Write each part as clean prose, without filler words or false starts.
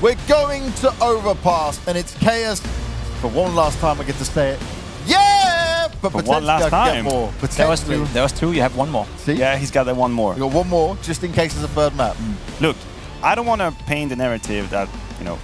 We're going to Overpass, and it's Chaos. For one last time, I get to say it. Yeah! But for one last time. Get more. There was two. You have one more. See? Yeah, he's got that one more. You got one more, just in case there's a third map. Look, I don't want to paint the narrative that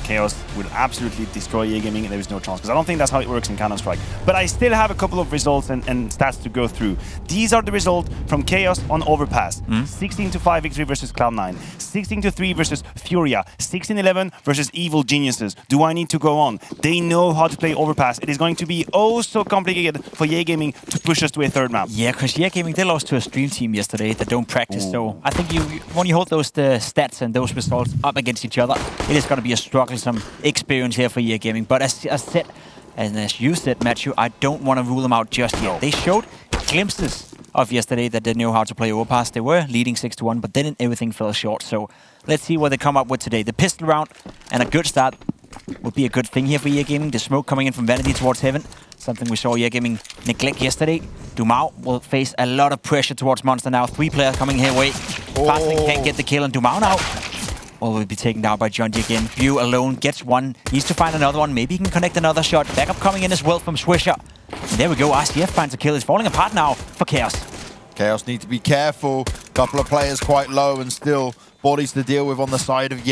Chaos would absolutely destroy EA Gaming and there is no chance, because I don't think that's how it works in Counter-Strike. But I still have a couple of results and stats to go through. These are the results from Chaos on Overpass. 16-5 victory versus Cloud9. 16-3 versus Furia. 16-11 versus Evil Geniuses. Do I need to go on? They know how to play Overpass. It is going to be oh so complicated for EA Gaming to push us to a third map. Yeah, because EA Gaming, they lost to a stream team yesterday that don't practice. Ooh. So I think when you hold those stats and those results up against each other, it is going to be a strugglesome experience here for EA Gaming. But as I said, and as you said, Matthew, I don't want to rule them out just yet. They showed glimpses of yesterday that they knew how to play Overpass. They were leading 6-1, but then everything fell short. So let's see what they come up with today. The pistol round and a good start would be a good thing here for EA Gaming. The smoke coming in from Vanity towards Heaven, something we saw EA Gaming neglect yesterday. Dumau will face a lot of pressure towards Monster now. 3 players coming here way. Fastly can't get the kill, and Dumau now will be taken down by Junji again. View alone gets one, needs to find another one. Maybe he can connect another shot. Backup coming in as well from Swisher. And there we go, RCF finds a kill. It's falling apart now for Chaos. Chaos need to be careful. Couple of players quite low and still bodies to deal with on the side of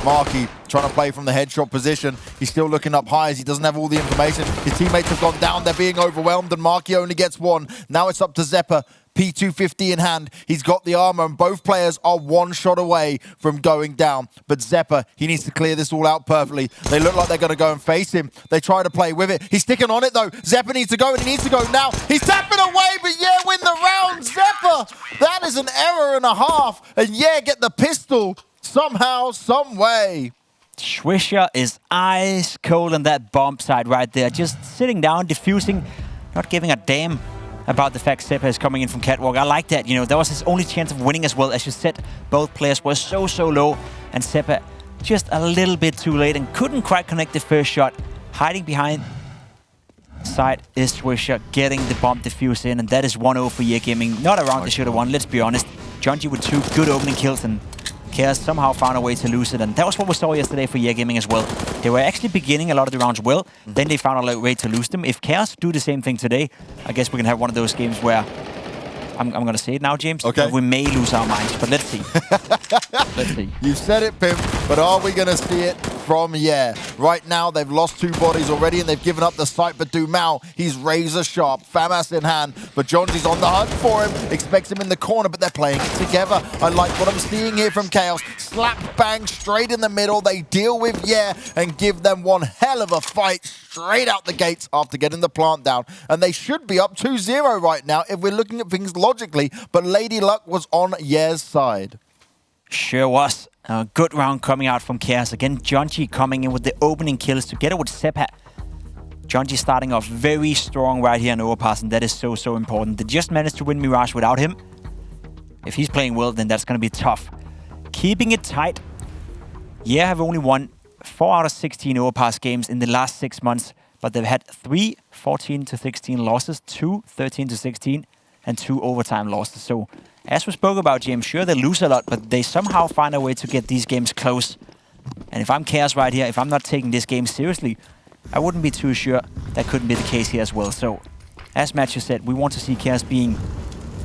Marky trying to play from the headshot position. He's still looking up high as he doesn't have all the information. His teammates have gone down. They're being overwhelmed and Marky only gets one. Now it's up to Zeppa. P250 in hand. He's got the armor and both players are one shot away from going down. But Zeppa, he needs to clear this all out perfectly. They look like they're going to go and face him. They try to play with it. He's sticking on it though. Zeppa needs to go and he needs to go now. He's tapping away, but win the round. Zeppa, that is an error and a half. And get the pistol somehow, some way. Swisher is ice cold on that bomb side right there. Just sitting down, defusing, not giving a damn about the fact Zeppa is coming in from Catwalk. I like that. That was his only chance of winning as well. As you said, both players were so low. And Zeppa just a little bit too late and couldn't quite connect the first shot. Hiding behind side is Swisher, getting the bomb defuse in. And that is 1-0 for EA Gaming. Not a round they should have won, let's be honest. Junji with 2 good opening kills and Chaos somehow found a way to lose it. And that was what we saw yesterday for EA Gaming as well. They were actually beginning a lot of the rounds well. Then they found a way to lose them. If Chaos do the same thing today, I guess we can have one of those games where I'm going to say it now, James. Okay. We may lose our minds, but let's see. Let's see. You've said it, Pim, but are we going to see it from Right now, they've lost 2 bodies already and they've given up the sight, but Dumau, he's razor sharp, FAMAS in hand, but Jonji's on the hunt for him, expects him in the corner, but they're playing it together. I like what I'm seeing here from Chaos. Slap, bang, straight in the middle. They deal with and give them one hell of a fight straight out the gates after getting the plant down. And they should be up 2-0 right now if we're looking at things logically, but Lady Luck was on Ye's side. Sure was. A good round coming out from Chaos. Again, Junji coming in with the opening kills together with Zeppa. Junji starting off very strong right here in Overpass, and that is so important. They just managed to win Mirage without him. If he's playing well, then that's going to be tough. Keeping it tight. Have only won 4 out of 16 Overpass games in the last 6 months, but they've had 3 14-16 losses, 2 13-16, and 2 overtime losses. So, as we spoke about, James, sure, they lose a lot, but they somehow find a way to get these games close. And if I'm Chaos right here, if I'm not taking this game seriously, I wouldn't be too sure that couldn't be the case here as well. So, as Matthew said, we want to see Chaos being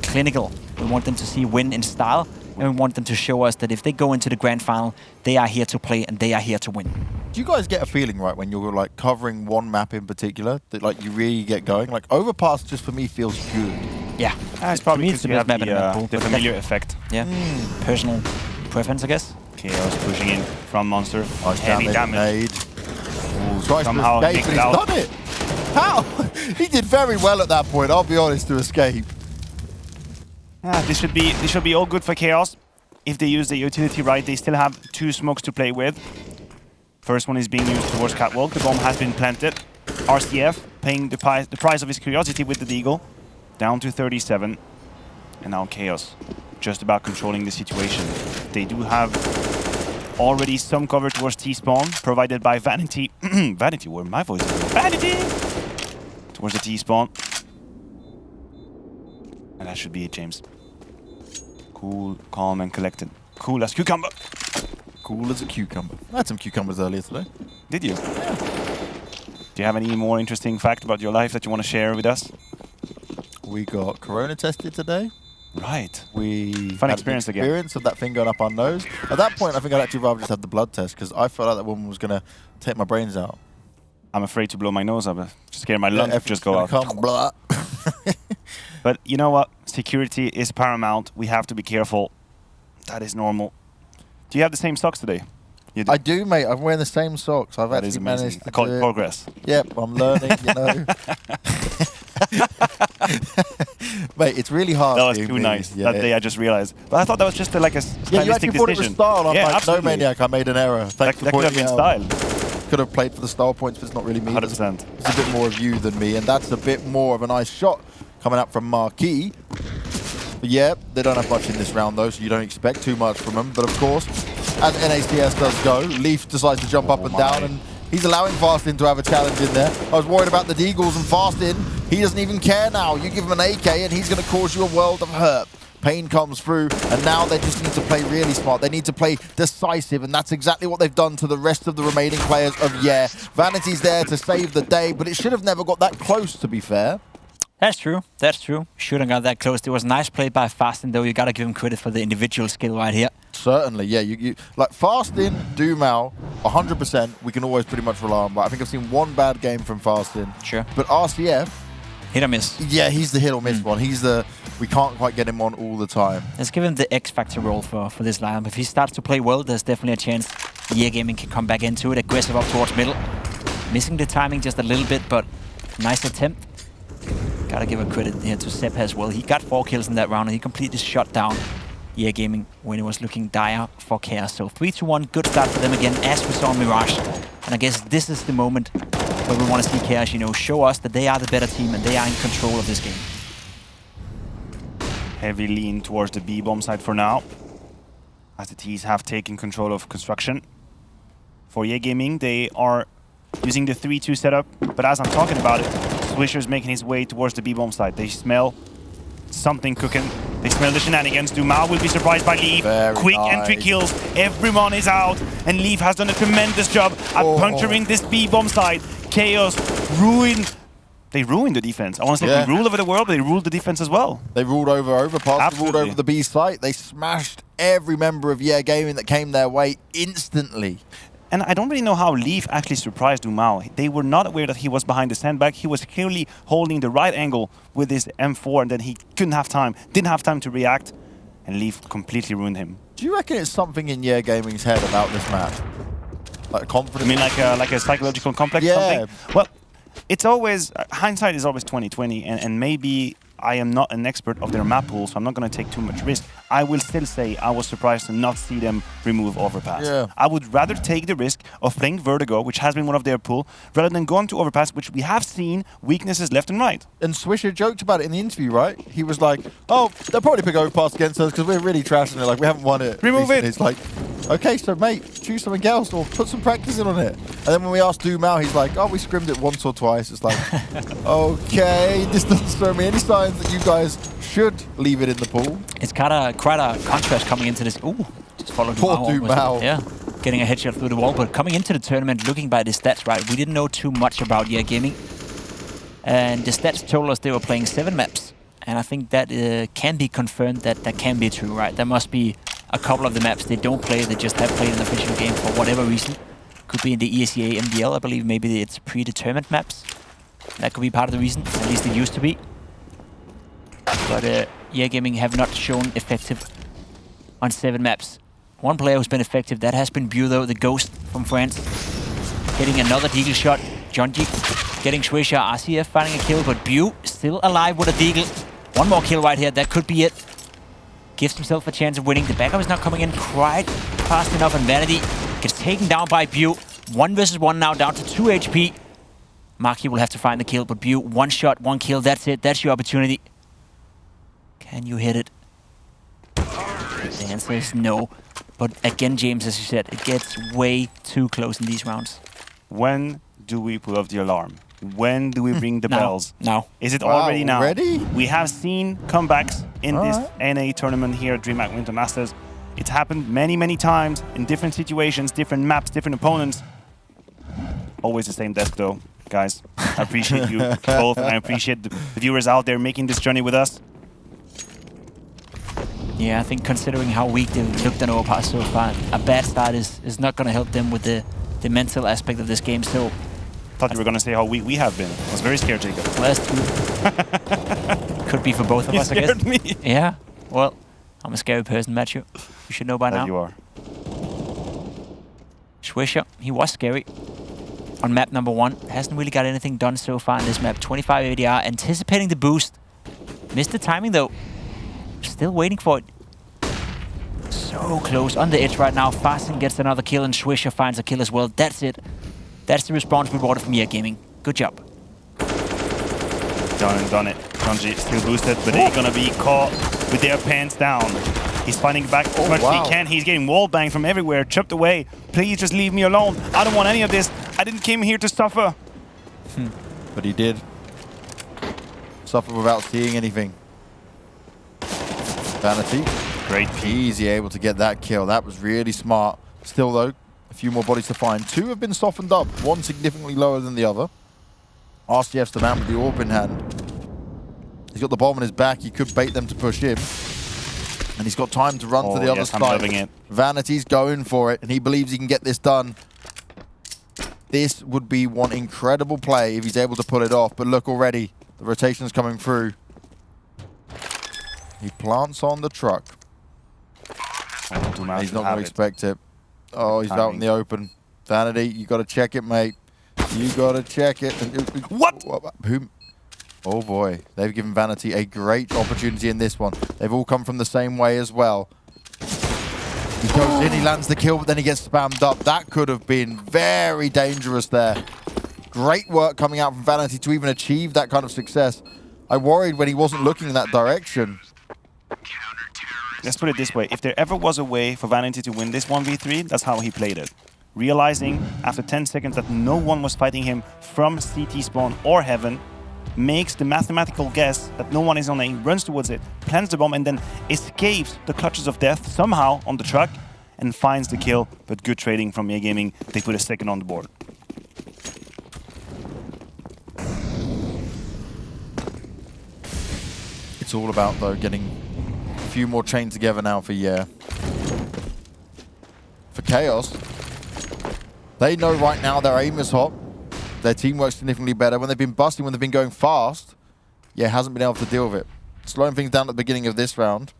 clinical. We want them to see win in style, and we want them to show us that if they go into the grand final, they are here to play and they are here to win. Do you guys get a feeling, right, when you're covering one map in particular, that you really get going? Overpass just for me feels good. Yeah, it's probably the best map in the pool. The familiar effect. Yeah, personal preference, I guess. Chaos pushing in from Monster. Heavy damage. Tries somehow to escape, and he's done it. How? He did very well at that point, I'll be honest, to escape. This should be all good for Chaos. If they use the utility right, they still have 2 smokes to play with. First one is being used towards Catwalk. The bomb has been planted. RCF paying the price of his curiosity with the Deagle. Down to 37. And now Chaos just about controlling the situation. They do have already some cover towards T-spawn, provided by Vanity. Vanity, where my voice is. Vanity! Towards the T-spawn. And that should be it, James. Cool, calm, and collected. Cool as cucumber. cool as a cucumber. I had some cucumbers earlier today. Did you? Yeah. Do you have any more interesting fact about your life that you want to share with us? We got corona tested today. Right. We Fun had experience the experience of that thing going up our nose. At that point, I think I'd actually rather just have the blood test because I felt like that woman was going to take my brains out. I'm afraid to blow my nose up. Just scared my lungs to just go out. Blah. But you know what? Security is paramount. We have to be careful. That is normal. Do you have the same socks today? You do. I do, mate. I'm wearing the same socks. I've That actually is amazing. managed to I call do it progress. Yep, I'm learning, you know. Mate, it's really hard. That was being too me. nice. Yeah, that day I just realized. But I thought that was just like a yeah, you stylistic actually thought it was decision. style. I'm Yeah, like, absolutely. no, maniac, I made an error. Thanks for That could have pointing been it out. style. Could have played for the style points, but it's not really me. 100%. It's a bit more of you than me, and that's a bit more of a nice shot coming up from Marquis. But yeah, they don't have much in this round, though, so you don't expect too much from them. But of course, as NACS does go, Leaf decides to jump up and down, and he's allowing Fastin to have a challenge in there. I was worried about the Deagles, and Fastin, he doesn't even care now. You give him an AK, and he's going to cause you a world of hurt. Pain comes through, and now they just need to play really smart. They need to play decisive, and that's exactly what they've done to the rest of the remaining players of Yeah. Vanity's there to save the day, but it should have never got that close, to be fair. That's true. That's true. Shouldn't got that close. It was a nice play by Fastin, though. You got to give him credit for the individual skill right here. Certainly, yeah. You like Fastin, Dumao, 100%. We can always pretty much rely on. But I think I've seen one bad game from Fastin. Sure. But RCF, hit or miss. Yeah, he's the hit or miss one. He's the we can't quite get him on all the time. Let's give him the X factor role for this lineup. If he starts to play well, there's definitely a chance Yeah Gaming can come back into it. Aggressive up towards middle. Missing the timing just a little bit, but nice attempt. Gotta give a credit here to Sepp as well. He got 4 kills in that round and he completely shut down Yeah Gaming when it was looking dire for Chaos. So 3-1, good start for them again, as we saw in Mirage. And I guess this is the moment where we want to see Chaos, you know, show us that they are the better team and they are in control of this game. Heavy lean towards the B-bomb side for now, as the T's have taken control of construction. For Yeah Gaming, they are using the 3-2 setup, but as I'm talking about it, Swisher's making his way towards the B-bomb side. They smell something cooking. They smell the shenanigans. Dumao will be surprised by Leaf. Very Quick nice. entry kills. Everyone is out, and Leaf has done a tremendous job at puncturing this B-bomb side. Chaos ruined. They ruined the defense. I want to say they ruled over the world, but they ruled the defense as well. They ruled over Overpass, they ruled over the B site. They smashed every member of Yeah Gaming that came their way instantly. And I don't really know how Leaf actually surprised Dumao. They were not aware that he was behind the sandbag. He was clearly holding the right angle with his M4, and then he didn't have time to react, and Leaf completely ruined him. Do you reckon it's something in Yeah Gaming's head about this match? Like confidence? I mean, like a psychological complex or something? Well, it's always, hindsight is always 20/20, and maybe I am not an expert of their map pool, so I'm not going to take too much risk. I will still say I was surprised to not see them remove Overpass. Yeah. I would rather take the risk of playing Vertigo, which has been one of their pool, rather than going to Overpass, which we have seen weaknesses left and right. And Swisher joked about it in the interview, right? He was like, oh, they'll probably pick Overpass against us because we're really trashing it. Like, we haven't won it. Remove recently. it. It's like, okay, so mate, choose something else or put some practice in on it. And then when we asked Dumao, he's like, oh, we scrimmed it once or twice. It's like, okay, this doesn't show me any signs that you guys should leave it in the pool. It's quite a contrast coming into this. Ooh, just followed Poor Dumao. Dumao. Yeah, getting a headshot through the wall. But coming into the tournament, looking by the stats, right, we didn't know too much about Yeah Gaming. And the stats told us they were playing 7 maps. And I think that can be confirmed that can be true, right? There must be a couple of the maps they don't play, they just have played an official game for whatever reason. Could be in the ESEA MDL, I believe maybe it's predetermined maps. That could be part of the reason, at least it used to be. But Yeah Gaming have not shown effective on 7 maps. One player who's been effective, that has been Bu though, the Ghost from France. Getting another deagle shot. Jonji getting Swisher, RCF finding a kill, but Bu still alive with a deagle. One more kill right here, that could be it. Gives himself a chance of winning. The backup is not coming in quite fast enough, and Vanity gets taken down by Bu. 1 versus 1 now, down to 2 HP. Maki will have to find the kill, but Bu, 1 shot, 1 kill, that's it. That's your opportunity. Can you hit it? The answer is no. But again, James, as you said, it gets way too close in these rounds. When do we pull off the alarm? When do we ring the bells? Now. Is it already now? Already? We have seen comebacks in this NA tournament here at DreamHack Winter Masters. It's happened many, many times in different situations, different maps, different opponents. Always the same death though, guys. I appreciate you both, and I appreciate the viewers out there making this journey with us. Yeah, I think considering how weak they've looked on Overpass so far, a bad start is not going to help them with the mental aspect of this game. So, Thought you were going to say how weak we have been. I was very scared, Jacob. well, that's true. Could be for both of us, I guess. Me. Yeah, well, I'm a scary person, Matthew. You should know by now. You are. Swisher, he was scary. On map number 1, hasn't really got anything done so far in this map. 25 ADR, anticipating the boost. Missed the timing though. Still waiting for it. So close, on the edge right now. Fasten gets another kill and Swisher finds a kill as well. That's it. That's the response rewarded from EA Gaming. Good job. Done it. Jonji still boosted, but they're gonna be caught with their pants down. He's fighting back as much as he can. He's getting wall banged from everywhere, chipped away. Please just leave me alone. I don't want any of this. I didn't come here to suffer. But he did. Suffer without seeing anything. Vanity. Great. Easy able to get that kill. That was really smart. Still though, a few more bodies to find. 2 have been softened up. 1 significantly lower than the other. RCF's the man with the AWP in hand. He's got the bomb on his back. He could bait them to push him. And he's got time to run to the other side. I'm loving it. Vanity's going for it, and he believes he can get this done. This would be one incredible play if he's able to pull it off. But look already, the rotation's coming through. He plants on the truck. He's not going to expect it. Oh, he's out in the open. Vanity, you got to check it, mate. You got to check it. What? Who? Oh boy, they've given Vanity a great opportunity in this one. They've all come from the same way as well. He goes in, he lands the kill, but then he gets spammed up. That could have been very dangerous there. Great work coming out from Vanity to even achieve that kind of success. I worried when he wasn't looking in that direction. Let's put it this way. If there ever was a way for Vanity to win this 1v3, that's how he played it. Realizing after 10 seconds that no one was fighting him from CT spawn or heaven, makes the mathematical guess that no one is on A, runs towards it, plants the bomb, and then escapes the clutches of death somehow on the truck and finds the kill. But good trading from EA Gaming. They put a second on the board. It's all about, though, getting a few more chains together now for For Chaos, they know right now their aim is hot. Their teamwork's significantly better. When they've been busting, when they've been going fast, hasn't been able to deal with it. Slowing things down at the beginning of this round.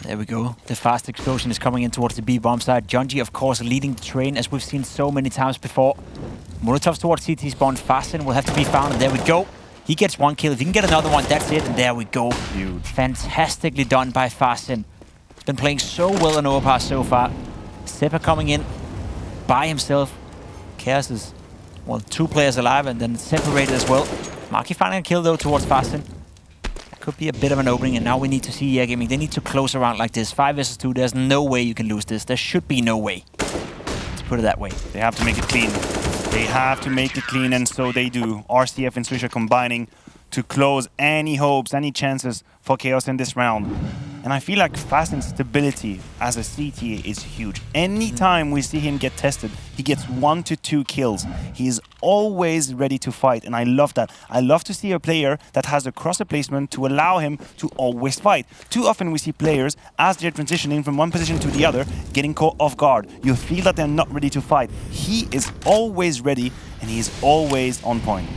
There we go. The fast explosion is coming in towards the B bomb side. Jonji, of course, leading the train, as we've seen so many times before. Molotovs towards CT spawn. Fasten will have to be found, and there we go. He gets 1 kill. If he can get another one, that's it, and there we go. Huge. Fantastically done by Fasten. He's been playing so well in Overpass so far. Seppa coming in by himself. Chaos is, well, 2 players alive and then separated as well. Marky finding a kill though towards Fasten. That could be a bit of an opening, and now we need to see EA Gaming. They need to close around like this. 5 versus 2, there's no way you can lose this. There should be no way. Let's put it that way. They have to make it clean. They have to make it clean, and so they do. RCF and Swisher combining to close any hopes, any chances for Chaos in this round. And I feel like Fasten's stability as a CT is huge. Anytime we see him get tested, he gets 1 to 2 kills. He is always ready to fight, and I love that. I love to see a player that has a crosser placement to allow him to always fight. Too often we see players, as they're transitioning from one position to the other, getting caught off guard. You feel that they're not ready to fight. He is always ready, and he is always on point.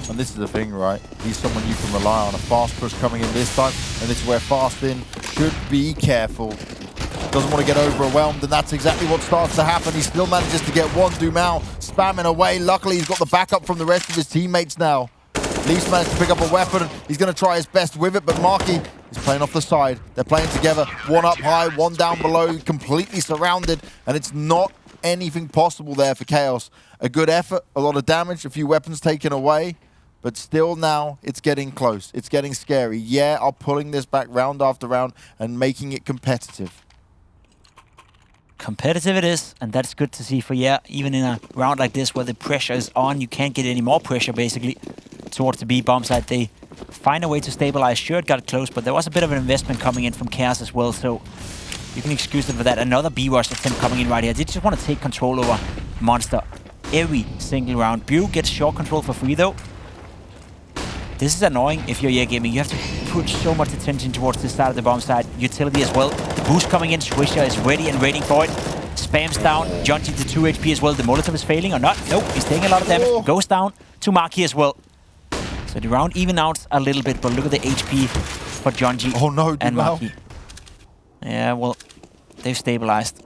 And this is the thing, right? He's someone you can rely on. A fast push coming in this time, and this is where Fastin should be careful. Doesn't want to get overwhelmed, and that's exactly what starts to happen. He still manages to get 1. Dumao spamming away. Luckily, he's got the backup from the rest of his teammates now. Leafs managed to pick up a weapon, and he's going to try his best with it, but Marky is playing off the side. They're playing together. 1 up high, 1 down below, completely surrounded, and it's not anything possible there for Chaos. A good effort, a lot of damage, a few weapons taken away. But still now, it's getting close. It's getting scary. Yeah, are pulling this back round after round and making it competitive. Competitive it is, and that's good to see for even in a round like this where the pressure is on, you can't get any more pressure basically towards the B bomb side. They find a way to stabilize. Sure, it got close, but there was a bit of an investment coming in from Chaos as well, so you can excuse them for that. Another B-rush attempt coming in right here. They just want to take control over Monster every single round. Brew gets short control for free, though. This is annoying if you're Gaming. You have to put so much attention towards the side of the bomb side. Utility as well. The boost coming in. Swisher is ready and waiting for it. Spams down. Jonji to 2 HP as well. The Molotov is failing or not. Nope, he's taking a lot of damage. Goes down to Marky as well. So the round even out a little bit, but look at the HP for Jonji and Marky. Yeah, well, they've stabilized.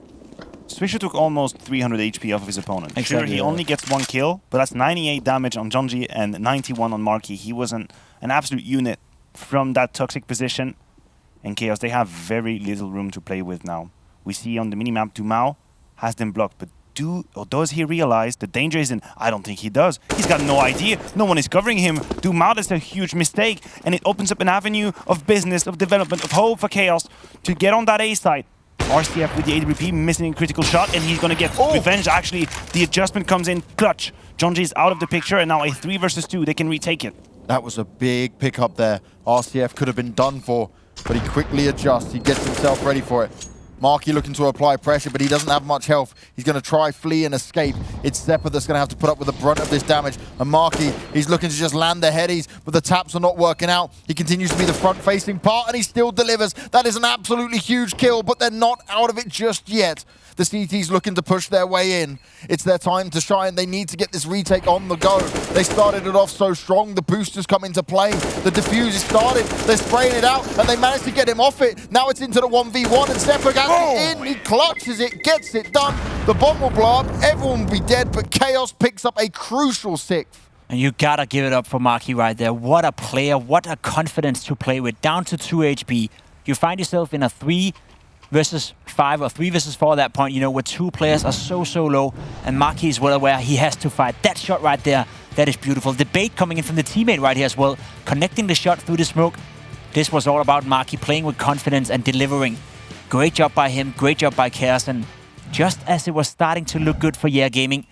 Swisher took almost 300 HP off of his opponent. Exactly, Sure, he only gets 1 kill, but that's 98 damage on Jonji and 91 on Marky. He was an absolute unit from that toxic position. And Chaos, they have very little room to play with now. We see on the minimap, Dumao has them blocked, but does he realize the danger is in? I don't think he does. He's got no idea. No one is covering him. Dumao, that's a huge mistake, and it opens up an avenue of business, of development, of hope for Chaos to get on that A side. RCF with the AWP missing a critical shot, and he's going to get revenge. Actually, the adjustment comes in clutch. Jonji is out of the picture, and now a 3 versus 2. They can retake it. That was a big pickup there. RCF could have been done for, but he quickly adjusts. He gets himself ready for it. Marky looking to apply pressure, but he doesn't have much health. He's going to try flee and escape. It's Zeppa that's going to have to put up with the brunt of this damage. And Marky, he's looking to just land the headies, but the taps are not working out. He continues to be the front-facing part, and he still delivers. That is an absolutely huge kill, but they're not out of it just yet. The CT's looking to push their way in. It's their time to shine. They need to get this retake on the go. They started it off so strong. The boosters come into play. The defuse is started. They're spraying it out, and they managed to get him off it. Now it's into the 1v1, and Zeppa gets in. He clutches it, gets it done. The bomb will blow up. Everyone will be dead, but Chaos picks up a crucial 6th. And you gotta give it up for Marky right there. What a player. What a confidence to play with. Down to 2 HP. You find yourself in a 3 versus 5 or 3 versus 4 at that point, you know, where 2 players are so low, and Marky is well aware he has to fight. That shot right there, that is beautiful. The bait coming in from the teammate right here as well, connecting the shot through the smoke. This was all about Marky playing with confidence and delivering. Great job by him, great job by Chaos, and just as it was starting to look good for Gaming,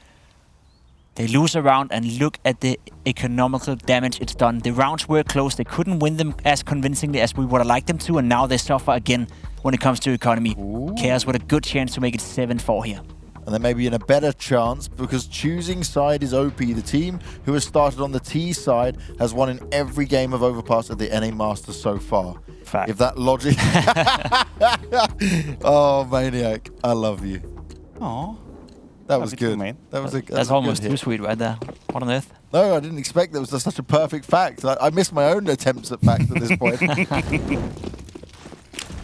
they lose a round, and look at the economical damage it's done. The rounds were close, they couldn't win them as convincingly as we would have liked them to, and now they suffer again when it comes to economy. Chaos with a good chance to make it 7-4 here. And they may be in a better chance because choosing side is OP. The team who has started on the T side has won in every game of Overpass at the NA Masters so far. Fact. If that logic... Oh, Maniac, I love you. Aww. That was good. That's almost too sweet right there. What on earth? No, I didn't expect there was such a perfect fact. I missed my own attempts at facts at this point.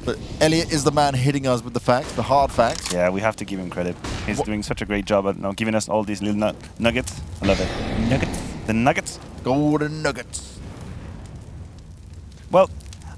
But Elliot is the man hitting us with the facts, the hard facts. Yeah, we have to give him credit. He's doing such a great job at giving us all these little nuggets. I love it. Nuggets. The nuggets. Golden nuggets. Well,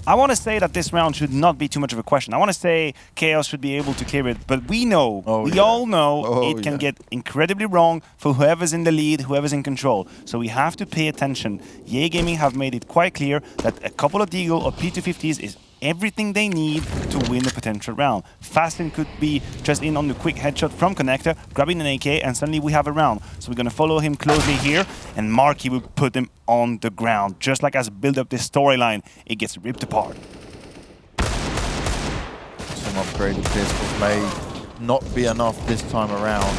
I want to say that this round should not be too much of a question. I want to say Chaos should be able to clear it, but we know, we all know it can get incredibly wrong for whoever's in the lead, whoever's in control. So we have to pay attention. Gaming have made it quite clear that a couple of Deagle or P250s is everything they need to win a potential round. Fastlane could be just in on the quick headshot from Connector, grabbing an AK, and suddenly we have a round. So we're going to follow him closely here, and Marky will put him on the ground. Just like as build up this storyline, it gets ripped apart. Some upgraded pistols may not be enough this time around.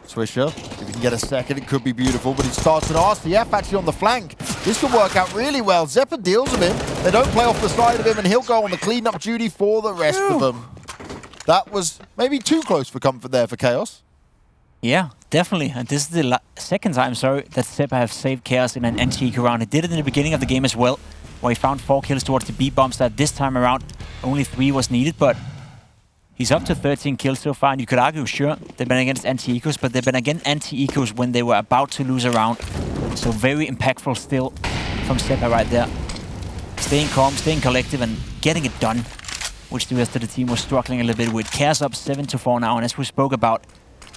Swisher, if he can get a second, it could be beautiful, but he starts an RCF actually on the flank. This could work out really well. Zeppa deals with him. They don't play off the side of him, and he'll go on the cleanup duty for the rest of them. That was maybe too close for comfort there for Chaos. Yeah, definitely. And this is the second time, that Zeppa have saved Chaos in an anti-eco round. He did it in the beginning of the game as well, where he found 4 kills towards the B-bombs. That this time around, only 3 was needed, but he's up to 13 kills so far, and you could argue, sure, they've been against anti-ecos, but they've been against anti-ecos when they were about to lose a round. So very impactful still from Zeppa right there. Staying calm, staying collective, and getting it done, which the rest of the team was struggling a little bit with. Chaos up 7-4 now, and as we spoke about,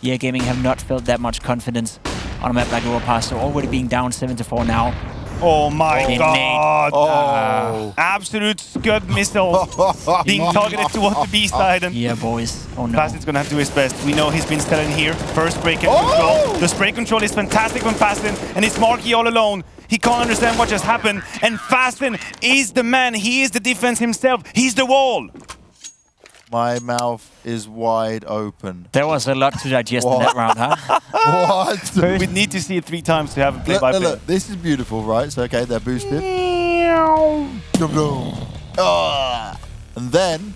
Gaming have not felt that much confidence on a map like Overpass, so already being down 7-4 now. Oh my god! Absolute scud missile being targeted towards the B side. And yeah, boys. Oh no. Fastlane's gonna have to do his best. We know he's been stellar in here. First break and control. The spray control is fantastic from Fastlane, and it's Marky all alone. He can't understand what just happened. And Fasten is the man. He is the defense himself. He's the wall. My mouth is wide open. There was a lot to digest in that round, huh? What? We need to see it 3 times to have a play-by-play. Look, this is beautiful, right? So, okay, they're boosted. And then,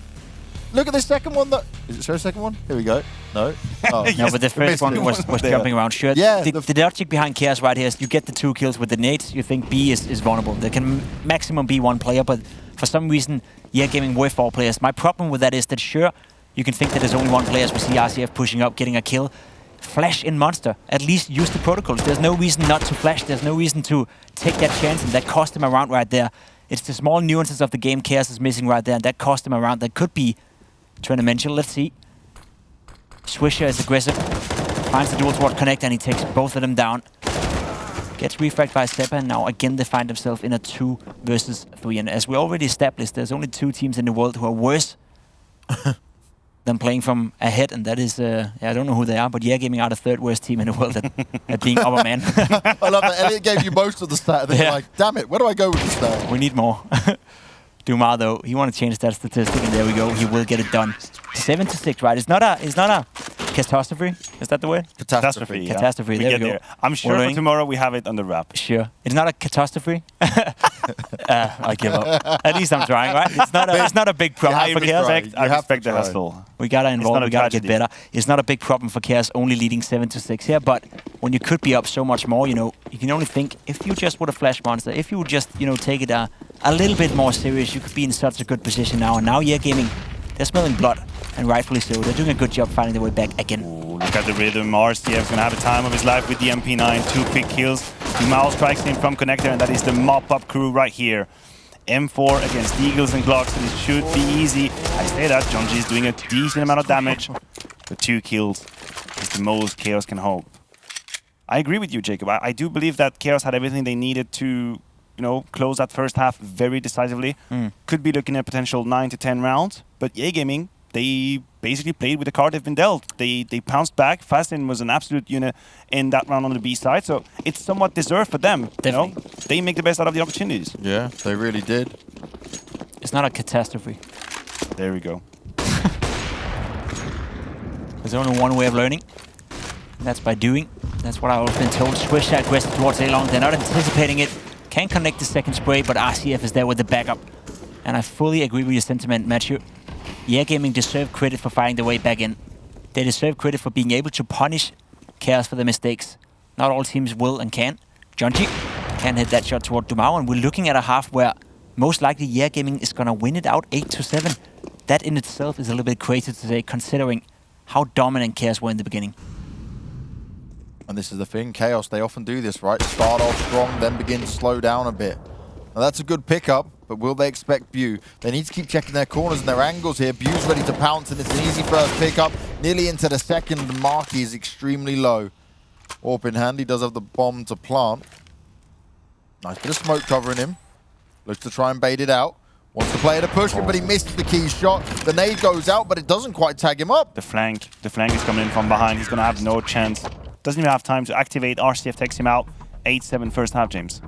look at the second one. Is it show a second one? Here we go. No. Oh. No, but the first one was jumping around. Sure. Yeah, the logic behind Chaos right here is you get the 2 kills with the nades, you think B is vulnerable. There can maximum be 1 player, but for some reason, Gaming were 4 players. My problem with that is that sure, you can think that there's only 1 player as we see RCF pushing up, getting a kill. Flash in Monster. At least use the protocols. There's no reason not to flash. There's no reason to take that chance, and that cost him a round right there. It's the small nuances of the game Chaos is missing right there, and that cost him a round that could be tournamental. Let's see. Swisher is aggressive. Finds the dual sword connect, and he takes both of them down. Gets refragged by Seppa, and now again they find themselves in a 2 versus 3. And as we already established, there's only 2 teams in the world who are worse than playing from ahead, and that is, I don't know who they are, but Gaming are the 3rd worst team in the world at being upper man. I love that. Elliot gave you most of the stat, and then you're like, damn it, where do I go with the stat? We need more. Dumar, though, he want to change that statistic, and there we go. He will get it done. 7-6, right? It's not a catastrophe. Is that the word? Catastrophe. Yeah. Catastrophe. There we go. There. I'm sure for tomorrow we have it on the wrap. Sure. It's not a catastrophe. I give up. At least I'm trying, right? It's not a big problem for Chaos. I respect the hustle. We gotta involve. We gotta get better. It's not a big problem for Chaos only leading 7-6 here, but when you could be up so much more, you know, you can only think if you just would have flash Monster, if you would just, you know, take it a little bit more serious, you could be in such a good position now. And now Gaming, they're smelling blood, and rightfully so. They're doing a good job finding their way back again. Ooh, look at the rhythm. RCF's gonna have a time of his life with the MP9. 2 quick kills. Dumar strikes in from Connector, and that is the mop-up crew right here. M4 against Eagles and Glocks, and it should be easy. I say that, Jonji is doing a decent amount of damage. The 2 kills is the most Chaos can hope. I agree with you, Jacob. I do believe that Chaos had everything they needed to, you know, close that first half very decisively. Could be looking at potential 9 to 10 rounds, but Gaming, they basically played with the card they've been dealt. They pounced back. Fasten was an absolute unit in that round on the B side, so it's somewhat deserved for them. You know? They make the best out of the opportunities. Yeah, they really did. It's not a catastrophe. There we go. There's only one way of learning. That's by doing. That's what I've been told. Swish aggressive towards A long. They're not anticipating it. Can connect the second spray, but RCF is there with the backup. And I fully agree with your sentiment, Matthew. Gaming deserve credit for finding their way back in. They deserve credit for being able to punish Chaos for their mistakes. Not all teams will and can. Jonji can hit that shot toward Dumar, and we're looking at a half where most likely Gaming is going to win it out 8-7. That in itself is a little bit crazy to say, considering how dominant Chaos were in the beginning. And this is the thing, Chaos, they often do this, right? Start off strong, then begin to slow down a bit. Now that's a good pickup, but will they expect Bew? They need to keep checking their corners and their angles here. Bew's ready to pounce, and it's an easy first pickup. Nearly into the second, Marky is extremely low. Orp in hand, he does have the bomb to plant. Nice bit of smoke covering him. Looks to try and bait it out. Wants the player to push him, but he missed the key shot. The nade goes out, but it doesn't quite tag him up. The flank is coming in from behind. He's gonna have no chance. Doesn't even have time to activate. RCF takes him out. 8-7 first half, James.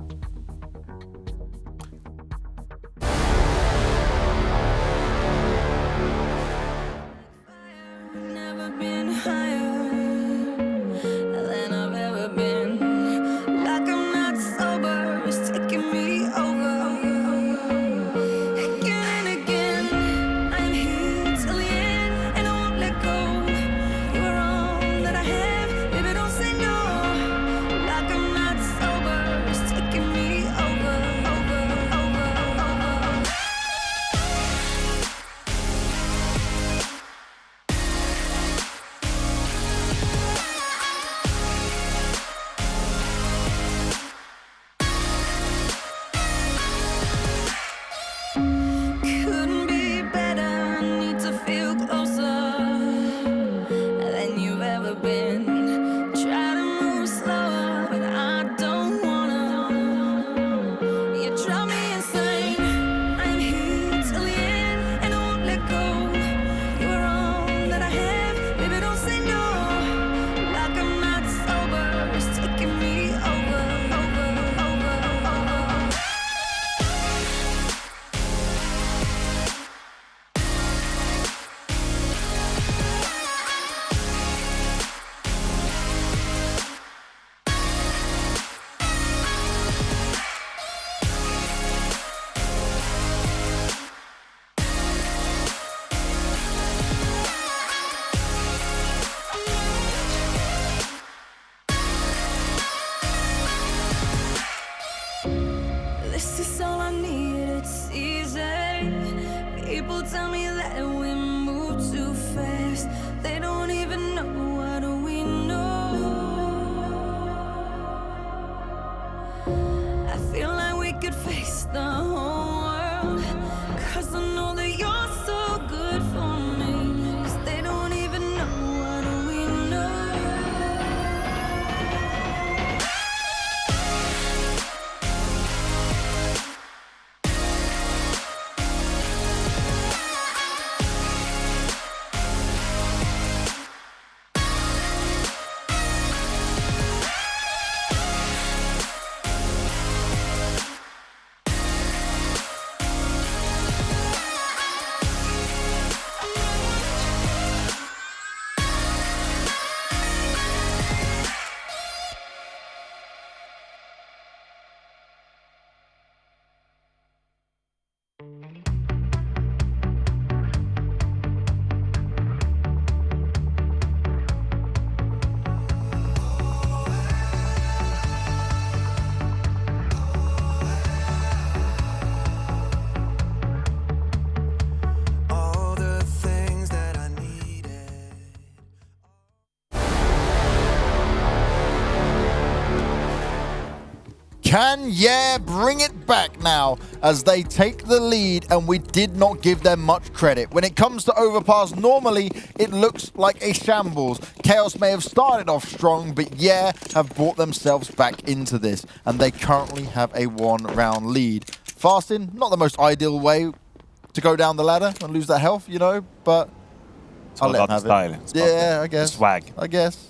Taking me could face the whole world. 'Cause I know that you're so good for me. 'Cause they don't even know what we know. All the things that I needed. Can Yeah bring it back now as they take the lead, and we did not give them much credit. When it comes to Overpass, normally it looks like a shambles. Chaos may have started off strong, but Yeah have brought themselves back into this, and they currently have a 1-round lead. Fasting, not the most ideal way to go down the ladder and lose that health, you know, but I'll let them have style. it. It's about Yeah, the I guess. swag. I guess.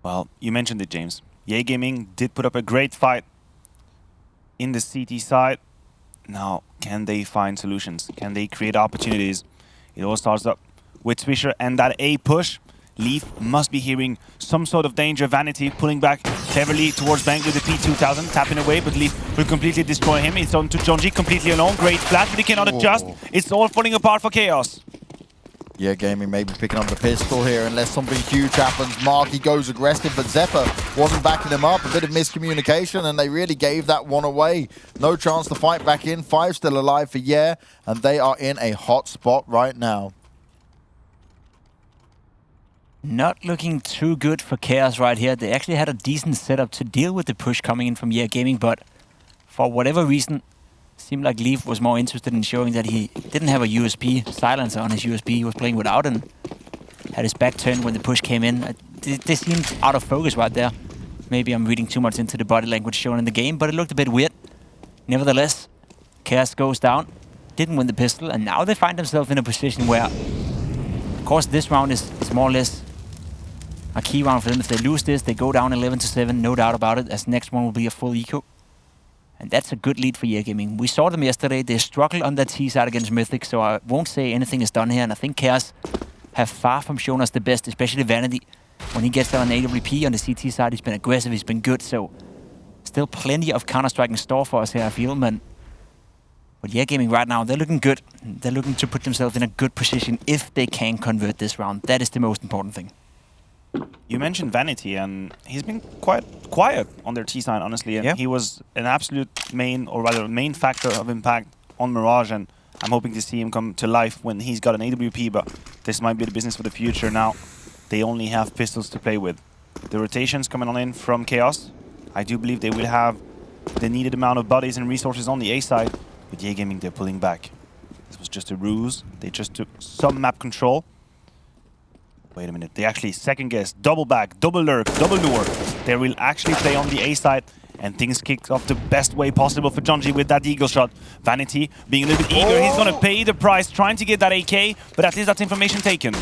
Well, you mentioned it, James. Yay Gaming did put up a great fight in the CT side. Now, can they find solutions? Can they create opportunities? It all starts up with Swisher and that A push. Leaf must be hearing some sort of danger. Vanity pulling back cleverly towards Bank with the P2000, tapping away, but Leaf will completely destroy him. It's on to Jonji completely alone. Great flash, but he cannot adjust. It's all falling apart for Chaos. Yeah, Gaming maybe picking up the pistol here unless something huge happens. Marky goes aggressive, but Zephyr wasn't backing him up. A bit of miscommunication, and they really gave that one away. No chance to fight back in. 5 still alive for Yeah, and they are in a hot spot right now. Not looking too good for Chaos right here. They actually had a decent setup to deal with the push coming in from Yeah Gaming, but for whatever reason, seemed like Leaf was more interested in showing that he didn't have a USP silencer on his USP. He was playing without and had his back turned when the push came in. They seemed out of focus right there. Maybe I'm reading too much into the body language shown in the game, but it looked a bit weird. Nevertheless, Chaos goes down, didn't win the pistol, and now they find themselves in a position where, of course, this round is more or less a key round for them. If they lose this, they go down 11-7, no doubt about it, as the next one will be a full eco. And that's a good lead for Yeah Gaming. We saw them yesterday. They struggled on that T side against Mythic, so I won't say anything is done here. And I think Chaos have far from shown us the best, especially Vanity. When he gets on an AWP on the CT side, he's been aggressive, he's been good. So still plenty of Counter-Strike in store for us here, I feel, man. But Yeah Gaming right now, they're looking good. They're looking to put themselves in a good position if they can convert this round. That is the most important thing. You mentioned Vanity, and he's been quite quiet on their T side, honestly. And he was an absolute main, or rather main factor of impact on Mirage, and I'm hoping to see him come to life when he's got an AWP, but this might be the business for the future. Now, they only have pistols to play with. The rotations coming on in from Chaos, I do believe they will have the needed amount of bodies and resources on the A side. With Yeah Gaming, they're pulling back. This was just a ruse. They just took some map control. Wait a minute, they actually second guess, double back, double lurk, double lure. They will actually play on the A side, and things kicked off the best way possible for Jonji with that eagle shot. Vanity being a little bit eager, he's gonna pay the price, trying to get that AK, but at least that's information taken.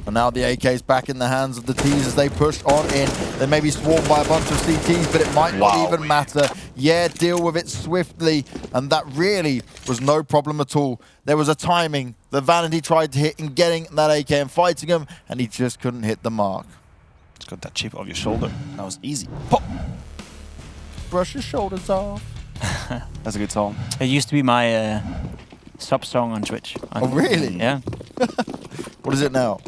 And now the AK's back in the hands of the Ts as they push on in. They may be swarmed by a bunch of CTs, but it might not even matter. Yeah, deal with it swiftly, and that really was no problem at all. There was a timing that Vanity tried to hit in getting that AK and fighting him, and he just couldn't hit the mark. Just got that chip off your shoulder. That was easy. Pop! Brush your shoulders off. That's a good song. It used to be my sub song on Twitch. Oh, really? Yeah. What is it now?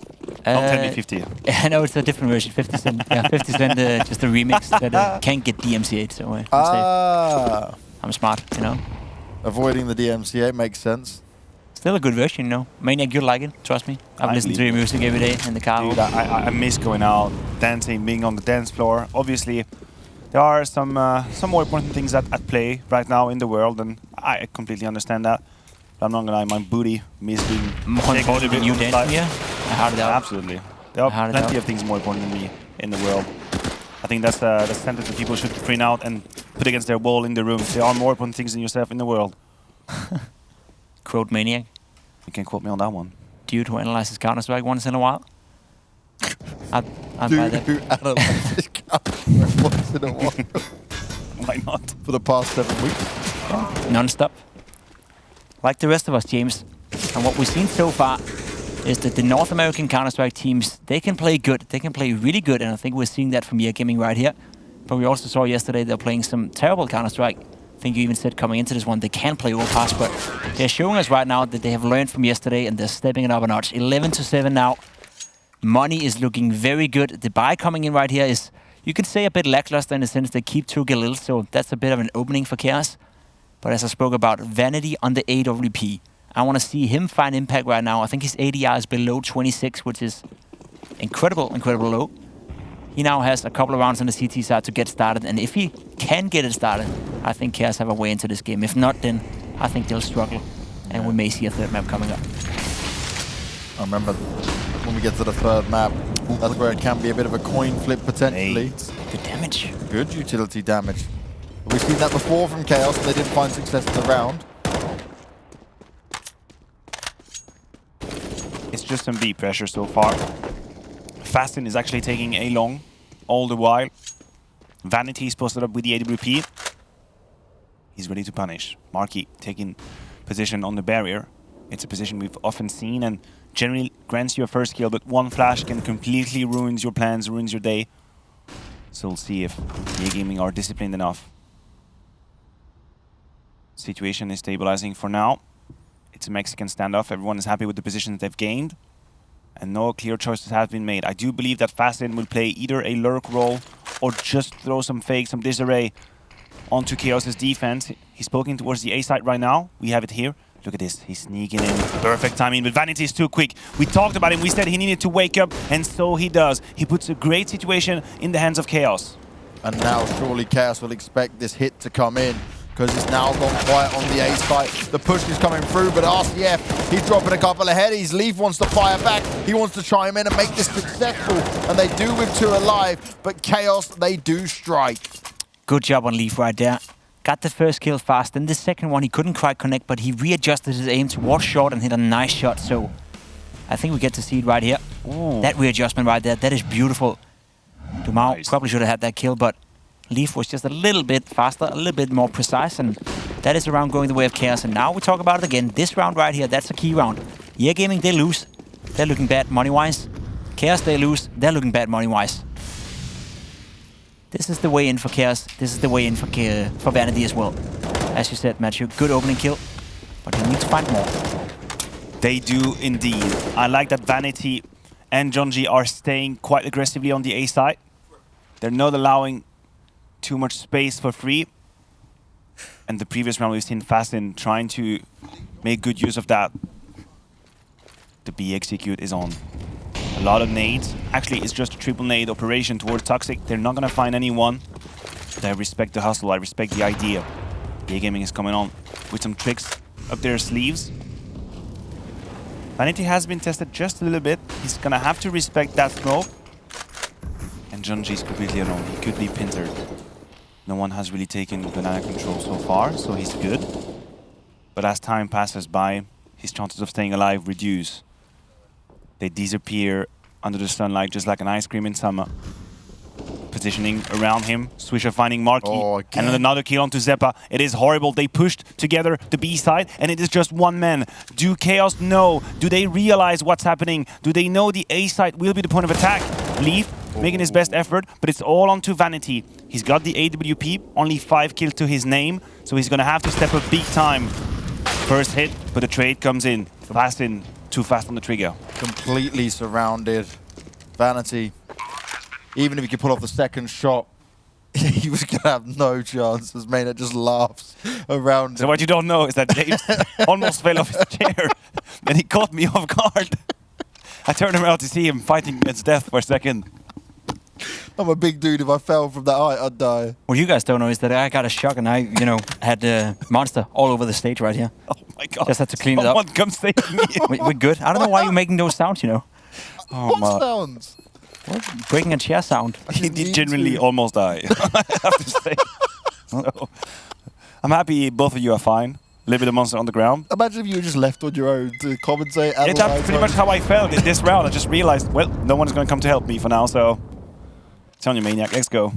Not 1050. I know it's a different version, 50 Cent. Yeah, 50 Cent, just a remix that can't get DMCA'd, so I'm safe. I'm smart, you know. Avoiding the DMCA makes sense. Still a good version, you know. Maniac, you'll like it, trust me. I've listened to your music every day in the car. Dude, I miss going out, dancing, being on the dance floor. Obviously, there are some more important things at play right now in the world, and I completely understand that. But I'm not gonna lie, my booty is being More taken a important little than bit you on the dancing side. here? I heard it out. Absolutely. There are How did plenty that- of things more important than me in the world. I think that's the sentence that people should print out and put against their wall in the room. There are more important things than yourself in the world. Quote Maniac. You can quote me on that one. Dude who analyzes Counter-Strike once in a while. I'd buy Dude that. who analyzes Counter-Strike once in a while Why not? for the past 7 weeks. Non-stop. Like the rest of us, James. And what we've seen so far is that the North American Counter-Strike teams, they can play good. They can play really good, and I think we're seeing that from EA Gaming right here. But we also saw yesterday they're playing some terrible Counter-Strike. I think you even said coming into this one they can play Overpass, but they're showing us right now that they have learned from yesterday and they're stepping it up a notch. 11-7 now. Money is looking very good. The buy coming in right here is, you could say, a bit lackluster in the sense they keep 2 Galil, so that's a bit of an opening for Chaos. But as I spoke about, Vanity on the AWP. I want to see him find impact right now. I think his ADR is below 26, which is incredible low. He now has a couple of rounds on the CT side to get started, and if he can get it started, I think Chaos have a way into this game. If not, then I think they'll struggle, and we may see a third map coming up. I remember when we get to the third map, that's where it can be a bit of a coin flip potentially. Good damage. Good utility damage. We've seen that before from Chaos, and they didn't find success in the round. It's just some B pressure so far. Fastin is actually taking A long all the while. Vanity is posted up with the AWP. He's ready to punish. Marky taking position on the barrier. It's a position we've often seen and generally grants you a first kill, but one flash can completely ruin your plans, ruins your day. So we'll see if EA Gaming are disciplined enough. Situation is stabilizing for now. It's a Mexican standoff. Everyone is happy with the position that they've gained. And no clear choices have been made. I do believe that Fastin will play either a lurk role or just throw some fake, some disarray onto Chaos's defense. He's poking towards the A side right now. We have it here. Look at this. He's sneaking in. Perfect timing, but Vanity is too quick. We talked about him. We said he needed to wake up, and so he does. He puts a great situation in the hands of Chaos. And now surely Chaos will expect this hit to come in, because it's now gone quiet on the A side. The push is coming through, but RCF, he's dropping a couple of headies. Leaf wants to fire back. He wants to chime in and make this successful, and they do with 2 alive, but Chaos, they do strike. Good job on Leaf right there. Got the first kill fast. Then the second one, he couldn't quite connect, but he readjusted his aim towards short and hit a nice shot. So I think we get to see it right here. Ooh. That readjustment right there, that is beautiful. Dumao Nice. probably should have had that kill, but Leaf was just a little bit faster, a little bit more precise, and that is the round going the way of Chaos. And now we talk about it again. This round right here, that's a key round. EA Gaming, they lose. They're looking bad money-wise. Chaos, they lose. They're looking bad money-wise. This is the way in for Chaos. This is the way in for Vanity as well. As you said, Matthew, good opening kill, but he needs to find more. They do indeed. I like that Vanity and Jonji are staying quite aggressively on the A side. They're not allowing too much space for free. And the previous round we've seen Fastin trying to make good use of that. The B execute is on. A lot of nades. Actually, it's just a triple nade operation towards Toxic. They're not gonna find anyone. But I respect the hustle, I respect the idea. EA Gaming is coming on with some tricks up their sleeves. Vanity has been tested just a little bit. He's gonna have to respect that smoke. And Jonji is completely alone. He could be pintered. No one has really taken banana control so far, so he's good. But as time passes by, his chances of staying alive reduce. They disappear under the sunlight just like an ice cream in summer. Positioning around him, Swisher finding Marky, and then another kill onto Zeppa. It is horrible. They pushed together the B side, and it is just one man. Do Chaos know? Do they realize what's happening? Do they know the A side will be the point of attack? Leaf making his best effort, but it's all onto Vanity. He's got the AWP, only 5 kills to his name, so he's gonna have to step up big time. First hit, but the trade comes in. Fast in, too fast on the trigger. Completely surrounded. Vanity, even if he could pull off the second shot, he was going to have no chance, as Maynard just laughs around So him. what you don't know is that James almost fell off his chair. Then he caught me off guard. I turned around to see him fighting against death for a second. I'm a big dude. If I fell from that height, I'd die. What you guys don't know is that I got a shock and I, had the monster all over the stage right here. Oh my god. Just had to clean it up. Someone come save me. We're good. I don't know why you're making those sounds, Oh, What my. sounds? Breaking a chair sound. He did genuinely almost die, I have to say. So, I'm happy both of you are fine. Live with the monster on the ground. Imagine if you were just left on your own to commentate. Yeah, that's pretty much how I felt in this round. I just realized, well, no one is going to come to help me for now, so... Tell you, Maniac, let's go.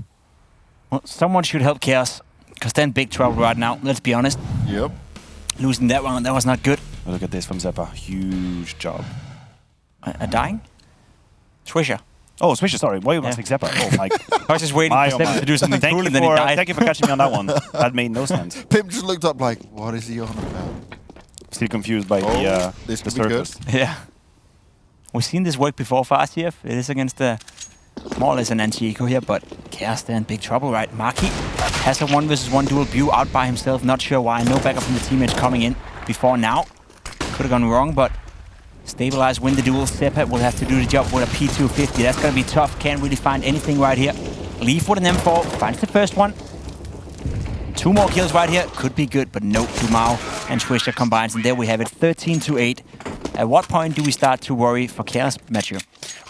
Well, someone should help Chaos, because they're in big trouble right now, let's be honest. Yep. Losing that round, that was not good. Oh, look at this from Zeppa. Huge job. A dying? Swisher. Oh, Swisher, sorry. Why was Yeah. it Zeppa? Oh, my... I was just waiting for Stefan to do something Thank cool you and then he died. Thank you for catching me on that one. That made no sense. Pimp just looked up like, what is he on about? Still confused by This the could be good. surface. Yeah. We've seen this work before for RCF. It is against more or less an anti-eco here, but Chaos, they're in big trouble, right? Marky has a 1v1 duel view out by himself. Not sure why. No backup from the teammates coming in before now. Could have gone wrong, but stabilize, win the duel. Zeppa will have to do the job with a P250. That's going to be tough. Can't really find anything right here. Leaf with an M4. Finds the first one. 2 more kills right here. Could be good, but no. Dumao and Swisher combines, and there we have it. 13-8. At what point do we start to worry for Chaos, Matthew?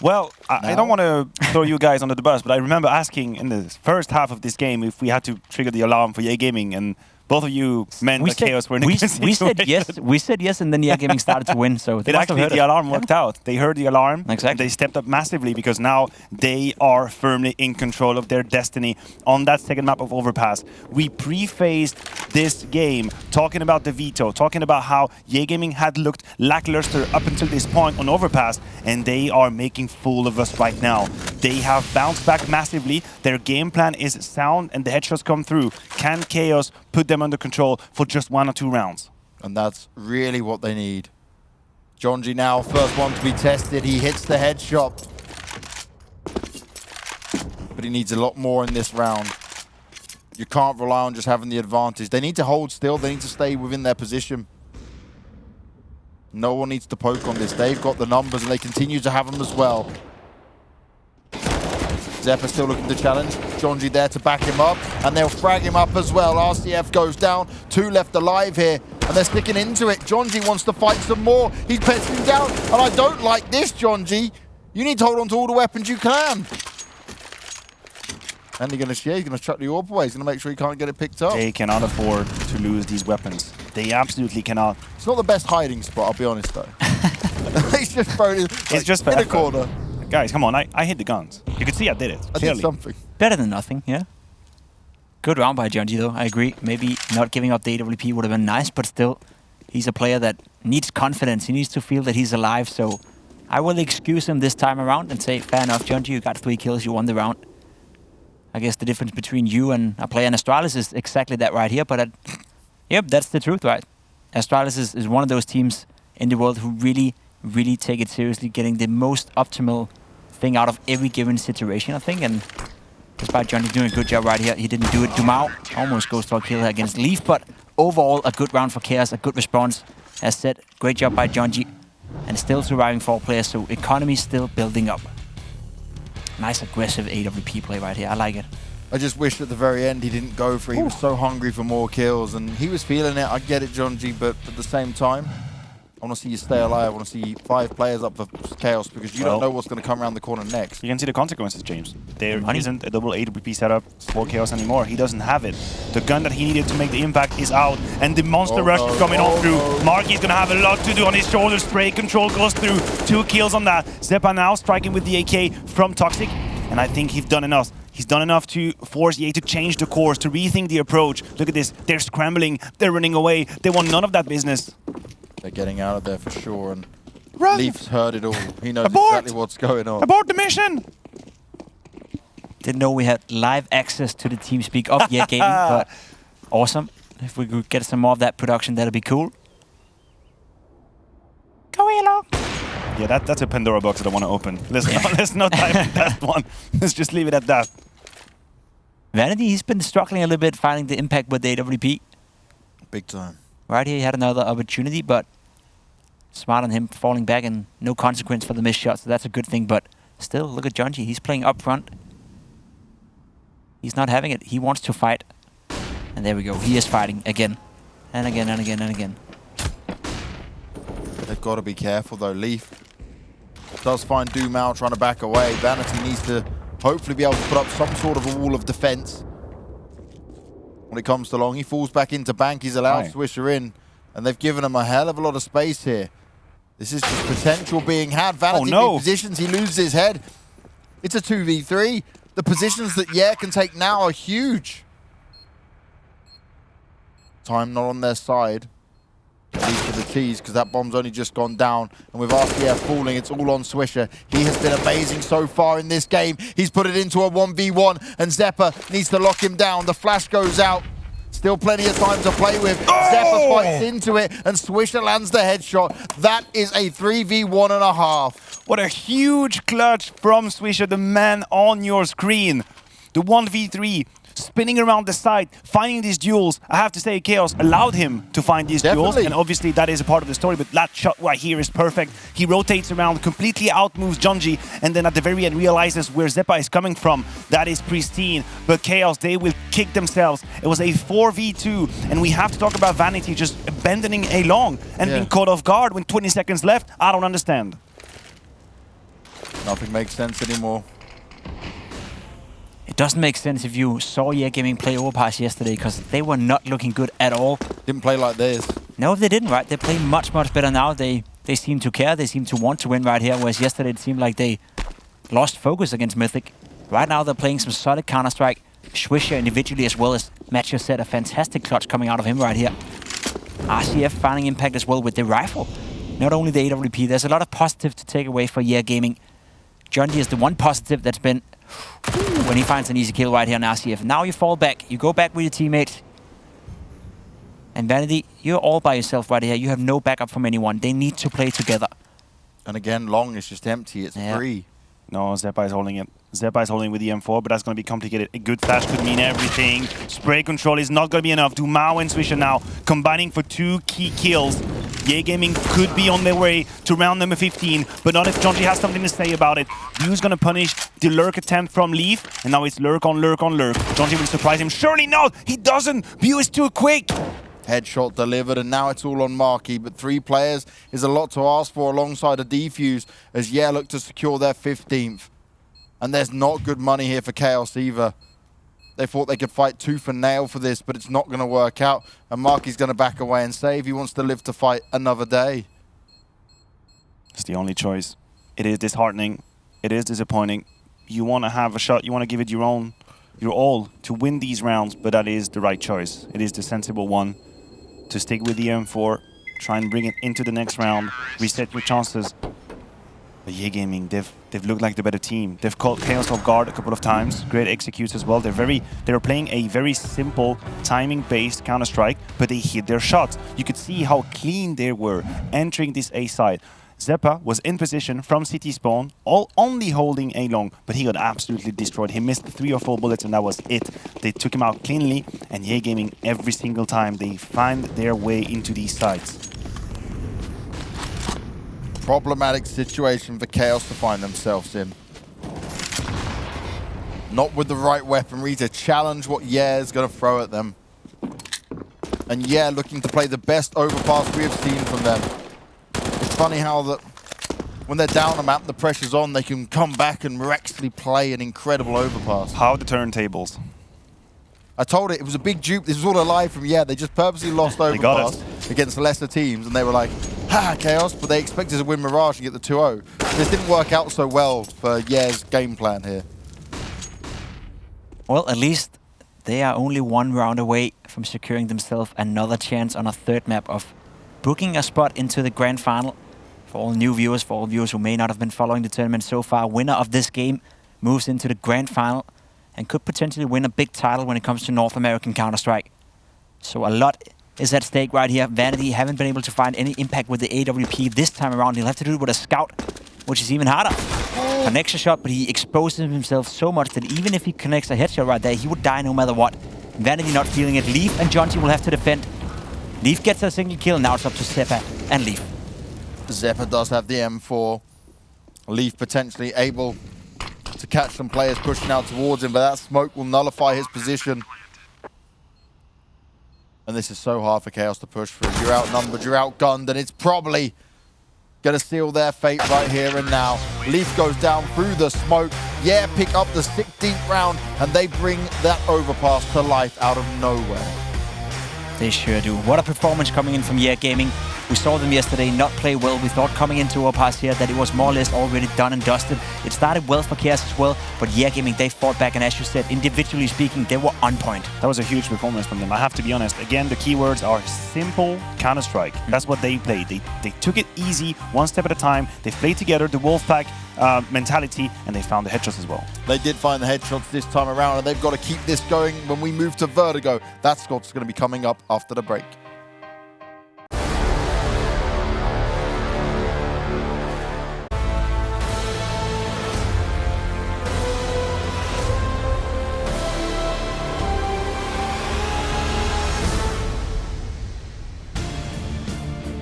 Well, I don't want to throw you guys under the bus, but I remember asking in the first half of this game if we had to trigger the alarm for EA Gaming, and both of you meant that Chaos were in a good we said situation. yes. We said yes, and then EA Gaming started to win. So they It must have actually, heard the it. alarm worked out. They heard the alarm. Exactly. And they stepped up massively because now they are firmly in control of their destiny on that second map of Overpass. We prefaced this game talking about the veto, talking about how EA Gaming had looked lackluster up until this point on Overpass, and they are making fool of us right now. They have bounced back massively. Their game plan is sound, and the headshots come through. Can Chaos put them under control for just 1 or 2 rounds? And that's really what they need. Jonji now, first one to be tested. He hits the headshot. But he needs a lot more in this round. You can't rely on just having the advantage. They need to hold still. They need to stay within their position. No one needs to poke on this. They've got the numbers and they continue to have them as well. Zeppa still looking to challenge. Jonji there to back him up, and they'll frag him up as well. RCF goes down. 2 left alive here, and they're sticking into it. Jonji wants to fight some more. He's petting down, and I don't like this, Jonji. You need to hold on to all the weapons you can. And he's gonna chuck the AWP away. He's gonna make sure he can't get it picked up. They cannot afford to lose these weapons. They absolutely cannot. It's not the best hiding spot, I'll be honest though. He's just thrown it It's just for in a effort. corner. Guys, come on, I hit the guns. You could see I did it, I clearly. did something. Better than nothing, yeah. Good round by Jonji, though. I agree. Maybe not giving up the AWP would have been nice, but still, he's a player that needs confidence. He needs to feel that he's alive. So I will excuse him this time around and say, fair enough, Jonji, you got 3 kills, you won the round. I guess the difference between you and a player in Astralis is exactly that right here. But yep, that's the truth, right? Astralis is one of those teams in the world who really take it seriously, getting the most optimal thing out of every given situation, I think. And despite Jonji doing a good job right here, he didn't do it. Dumao almost goes for a kill against Leaf, but overall a good round for Chaos, a good response. As said, great job by Jonji, and still surviving 4 players, so economy still building up. Nice aggressive AWP play right here, I like it. I just wish at the very end he didn't go for it. He was so hungry for more kills, and he was feeling it. I get it, Jonji, but at the same time, I want to see you stay alive. I want to see 5 players up for Chaos, because you don't know what's going to come around the corner next. You can see the consequences, James. There Money. isn't a double AWP setup for Chaos anymore. He doesn't have it. The gun that he needed to make the impact is out, and the monster rush is coming on through. Marky's going to have a lot to do on his shoulder. Spray control goes through. 2 kills on that. Zeppa now striking with the AK from Toxic, and I think he's done enough. He's done enough to force EA to change the course, to rethink the approach. Look at this. They're scrambling. They're running away. They want none of that business. They're getting out of there for sure, and Run! Leaf's heard it all. He knows Abort! exactly what's going on. Abort the mission! Didn't know we had live access to the TeamSpeak of EA Gaming, but awesome. If we could get some more of that production, that'd be cool. Go along. Yeah, that's a Pandora box that I want to open. Let's not dive into that one. Let's just leave it at that. Vanity, he's been struggling a little bit finding the impact with the AWP. Big time. Right here, he had another opportunity, but smart on him falling back and no consequence for the missed shot, so that's a good thing. But still, look at Jonji. He's playing up front. He's not having it. He wants to fight. And there we go. He is fighting again. And again, and again, and again. They've got to be careful, though. Leaf does find Dumao trying to back away. Vanity needs to hopefully be able to put up some sort of a wall of defense. When it comes to Long, he falls back into Bank. He's allowed Swisher in. And they've given him a hell of a lot of space here. This is just potential being had. Vanity positions, he loses his head. It's a 2v3. The positions that can take now are huge. Time not on their side. At least for the T's, because that bomb's only just gone down. And with RCF falling, it's all on Swisher. He has been amazing so far in this game. He's put it into a 1v1, and Zeppa needs to lock him down. The flash goes out. Still plenty of time to play with. Zeppa fights into it, and Swisher lands the headshot. That is a 3v1.5. What a huge clutch from Swisher, the man on your screen. The 1v3, spinning around the site, finding these duels. I have to say, Chaos allowed him to find these duels, and obviously that is a part of the story, but that shot right here is perfect. He rotates around, completely outmoves Junji, and then at the very end realizes where Zeppa is coming from. That is pristine, but Chaos, they will kick themselves. It was a 4v2, and we have to talk about Vanity just abandoning A long and being caught off guard when 20 seconds left. I don't understand. Nothing makes sense anymore. It doesn't make sense if you saw Gaming play Overpass yesterday, because they were not looking good at all. Didn't play like this. No, they didn't, right? They play much, much better now. They seem to care. They seem to want to win right here, whereas yesterday it seemed like they lost focus against Mythic. Right now they're playing some solid Counter-Strike. Swisher individually as well as Matcher said, a fantastic clutch coming out of him right here. RCF finding impact as well with the rifle. Not only the AWP, there's a lot of positive to take away for Gaming. Junji is the one positive that's been when he finds an easy kill right here on RCF. Now you fall back, you go back with your teammates. And Vanity, you're all by yourself right here. You have no backup from anyone. They need to play together. And again, Long is just empty. It's free. No, Zeppa is holding it. Zeppa is holding with the M4, but that's going to be complicated. A good flash could mean everything. Spray control is not going to be enough. Dumao and Swisher now combining for 2 key kills. Gaming could be on their way to round number 15, but not if Junji has something to say about it. Bu's going to punish the lurk attempt from Leaf, and now it's lurk on lurk on lurk. Junji will surprise him. Surely not! He doesn't! Bu is too quick! Headshot delivered, and now it's all on Marky. But 3 players is a lot to ask for alongside a defuse as look to secure their 15th. And there's not good money here for Chaos either. They thought they could fight tooth and nail for this, but it's not going to work out. And Marky's going to back away and save. He wants to live to fight another day. It's the only choice. It is disheartening. It is disappointing. You want to have a shot. You want to give it your all to win these rounds, but that is the right choice. It is the sensible one. To stick with the M4, try and bring it into the next round, reset your chances. But Gaming, they've looked like the better team. They've caught Chaos off guard a couple of times. Great executes as well. They're playing a very simple timing-based Counter-Strike, but they hit their shots. You could see how clean they were entering this A side. Zeppa was in position from city spawn, only holding A long, but he got absolutely destroyed. He missed 3 or 4 bullets and that was it. They took him out cleanly, and Gaming, every single time they find their way into these sites. Problematic situation for Chaos to find themselves in. Not with the right weaponry to challenge what is going to throw at them. And looking to play the best Overpass we have seen from them. It's funny how that when they're down a map, the pressure's on, they can come back and miraculously play an incredible Overpass. How the turntables. I told it was a big dupe. This was all a lie from They just purposely lost Overpass against lesser teams, and they were like, ha, Chaos, but they expected to win Mirage and get the 2-0. This didn't work out so well for Ye's game plan here. Well, at least they are only 1 round away from securing themselves another chance on a 3rd map of booking a spot into the grand final. For all new viewers, for all viewers who may not have been following the tournament so far, winner of this game moves into the grand final and could potentially win a big title when it comes to North American Counter-Strike. So a lot is at stake right here. Vanity haven't been able to find any impact with the AWP this time around. He'll have to do it with a scout, which is even harder. Connects a shot, but he exposes himself so much that even if he connects a headshot right there, he would die no matter what. Vanity not feeling it. Leaf and Junji will have to defend. Leaf gets a single kill, now it's up to Zeppa and Leaf. Zeppa does have the M4. Leaf potentially able to catch some players pushing out towards him, but that smoke will nullify his position. And this is so hard for Chaos to push through. You're outnumbered, you're outgunned, and it's probably gonna seal their fate right here and now. Leaf goes down through the smoke. Yeah, pick up the 16th round, and they bring that overpass to life out of nowhere. They sure do. What a performance coming in from Gaming. We saw them yesterday not play well. We thought coming into Overpass here that it was more or less already done and dusted. It started well for Chaos as well, but Gaming, they fought back, and as you said, individually speaking, they were on point. That was a huge performance from them. I have to be honest. Again, the keywords are simple Counter-Strike. That's what they played. They took it easy, one step at a time. They played together, the Wolfpack mentality, and they found the headshots as well. They did find the headshots this time around, and they've got to keep this going when we move to Vertigo. That's what's going to be coming up after the break.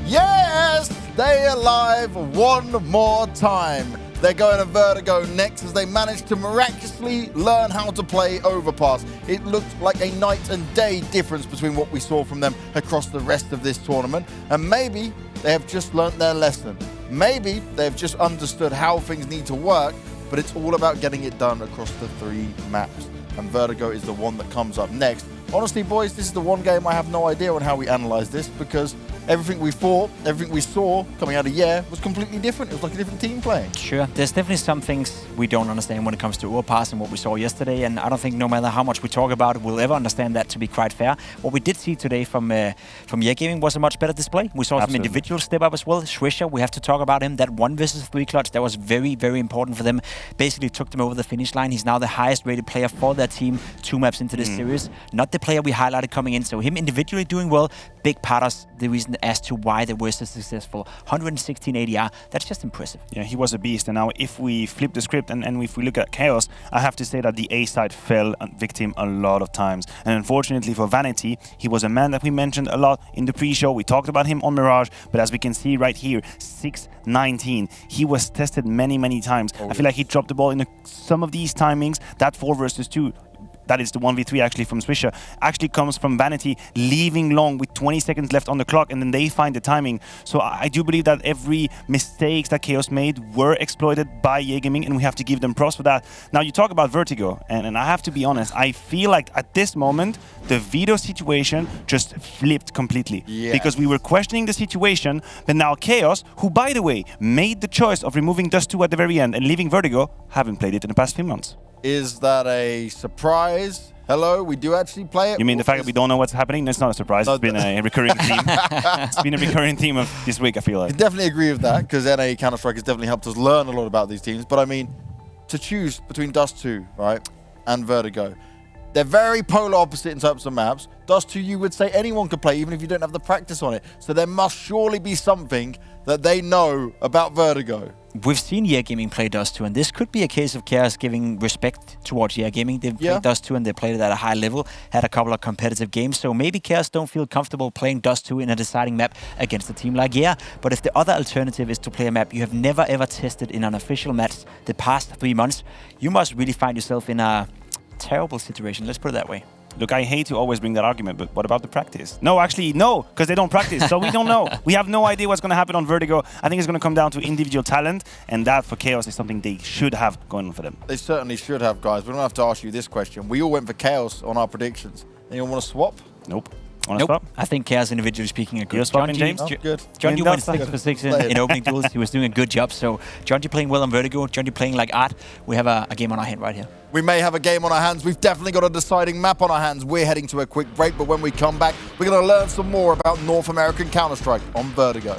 Yes! Stay alive one more time. They're going to Vertigo next as they manage to miraculously learn how to play Overpass. It looked like a night and day difference between what we saw from them across the rest of this tournament. And maybe they have just learnt their lesson. Maybe they've just understood how things need to work, but it's all about getting it done across the 3 maps. And Vertigo is the one that comes up next. Honestly, boys, this is the one game I have no idea on how we analyze this, because everything we thought, everything we saw coming out of was completely different. It was like a different team playing. Sure, there's definitely some things we don't understand when it comes to Overpass and what we saw yesterday, and I don't think no matter how much we talk about it, we'll ever understand that, to be quite fair. What we did see today from Gaming was a much better display. We saw some individual step up as well. Swisher, we have to talk about him. That 1 versus 3 clutch, that was very, very important for them. Basically took them over the finish line. He's now the highest rated player for their team 2 maps into this series. Not the player we highlighted coming in, so him individually doing well, big part of the reason as to why they were so successful. 116 ADR, that's just impressive. Yeah, he was a beast. And now if we flip the script and if we look at Chaos, I have to say that the A side fell victim a lot of times. And unfortunately for Vanity, he was a man that we mentioned a lot in the pre-show. We talked about him on Mirage, but as we can see right here, 6-19. He was tested many, many times. I feel like he dropped the ball in some of these timings. That 4 versus 2, that is the 1v3 actually from Swisher, actually comes from Vanity leaving long with 20 seconds left on the clock, and then they find the timing. So I do believe that every mistakes that Chaos made were exploited by Gaming, and we have to give them props for that. Now you talk about Vertigo, and I have to be honest, I feel like at this moment the veto situation just flipped completely. Yeah. Because we were questioning the situation, but now Chaos, who by the way made the choice of removing Dust 2 at the very end and leaving Vertigo, haven't played it in the past few months. Is that a surprise? Hello, we do actually play it? You mean the fact that we don't know what's happening? That's not a surprise. It's been a recurring theme. It's been a recurring theme of this week, I feel like. I definitely agree with that, because NA Counter-Strike has definitely helped us learn a lot about these teams. But I mean, to choose between Dust 2, right, and Vertigo, they're very polar opposite in terms of maps. Dust 2, you would say anyone could play, even if you don't have the practice on it. So there must surely be something that they know about Vertigo. We've seen Gaming play Dust 2, and this could be a case of Chaos giving respect towards Gaming. They've played Dust 2 and they played it at a high level, had a couple of competitive games, so maybe Chaos don't feel comfortable playing Dust 2 in a deciding map against a team like but if the other alternative is to play a map you have never ever tested in an official match the past 3 months, you must really find yourself in a terrible situation, let's put it that way. Look, I hate to always bring that argument, but what about the practice? No, actually, no, because they don't practice, so we don't know. We have no idea what's going to happen on Vertigo. I think it's going to come down to individual talent, and that for Chaos is something they should have going on for them. They certainly should have, guys. We don't have to ask you this question. We all went for Chaos on our predictions. Anyone want to swap? Nope. Nope. I think Chaos, individually speaking, a good job. Swapping, James? Oh, good. John, you went 6 for 6 in opening duels. He was doing a good job. So, John, you playing well on Vertigo. John, you playing like Art. We have a game on our hand right here. We may have a game on our hands. We've definitely got a deciding map on our hands. We're heading to a quick break, but when we come back, we're going to learn some more about North American Counter-Strike on Vertigo.